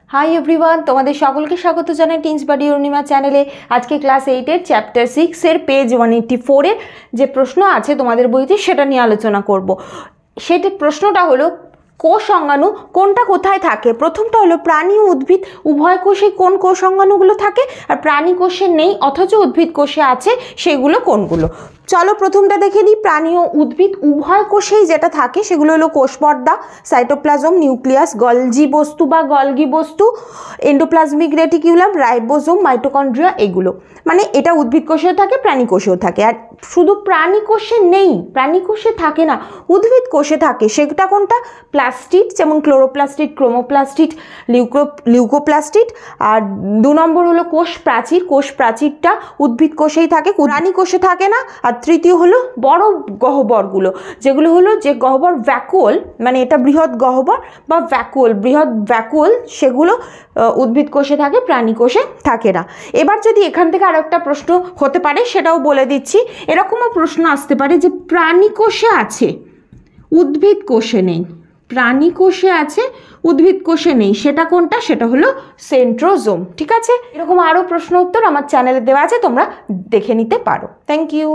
Hi everyone, তোমাদের সকলকে স্বাগত জানাই টিন্স বাডি অরুণিমা চ্যানেলে। আজকে ক্লাস 8-এর চ্যাপ্টার 6-এর পেজ 184-এর যে প্রশ্ন আছে তোমাদের বইতে সেটা নিয়ে আলোচনা করব। সেটি প্রশ্নটা হলো কোষ অঙ্গাণু কোনটা কোথায় থাকে। প্রথমটা হলো প্রাণী ও উদ্ভিদ উভয় কোষে কোন কোষ অঙ্গাণুগুলো থাকে, আর প্রাণী কোষে নেই অথচ উদ্ভিদ কোষে আছে সেগুলো কোনগুলো। চলো প্রথমটা দেখে নিই। প্রাণী ও উদ্ভিদ উভয় কোষেই যেটা থাকে সেগুলো হলো কোষ পর্দা, সাইটোপ্লাজম, নিউক্লিয়াস, গলজি বস্তু বা গলগি বস্তু, এন্ডোপ্লাজমিক রেটিকুলাম, রাইবোজোম, মাইটোকন্ড্রিয়া, এগুলো। মানে এটা উদ্ভিদ কোষেও থাকে, প্রাণী কোষেও থাকে। আর শুধু প্রাণী কোষে নেই, প্রাণী কোষে থাকে না, উদ্ভিদ কোষে থাকে। সেটা কোনটা? প্লাস্টিড, যেমন ক্লোরোপ্লাস্টিড, ক্রোমোপ্লাস্টিড, লিউকোপ্লাস্টিড। আর 2 নম্বর হলো কোষ প্রাচীর। কোষ প্রাচীরটা উদ্ভিদ কোষেই থাকে, প্রাণী কোষে থাকে না। আর তৃতীয় হলো বড় গহ্বরগুলো, যেগুলো হলো যে গহ্বর ভ্যাকুয়াল, মানে এটা বৃহৎ গহ্বর বা ভ্যাকুয়াল, বৃহৎ ভ্যাকুয়াল, সেগুলো উদ্ভিদ কোষে থাকে, প্রাণী কোষে থাকে না। এবার যদি এখান থেকে আরো একটা প্রশ্ন হতে পারে সেটাও বলে দিচ্ছি। এরকমও প্রশ্ন আসতে পারে যে প্রাণী কোষে আছে উদ্ভিদ কোষে নেই, প্রাণী কোষে আছে উদ্ভিদ কোষে নেই, সেটা কোনটা? সেটা হলো সেন্ট্রোজোম। ঠিক আছে, এরকম আরও প্রশ্ন উত্তর আমার চ্যানেলে দেওয়া আছে, তোমরা দেখে নিতে পারো। Thank you.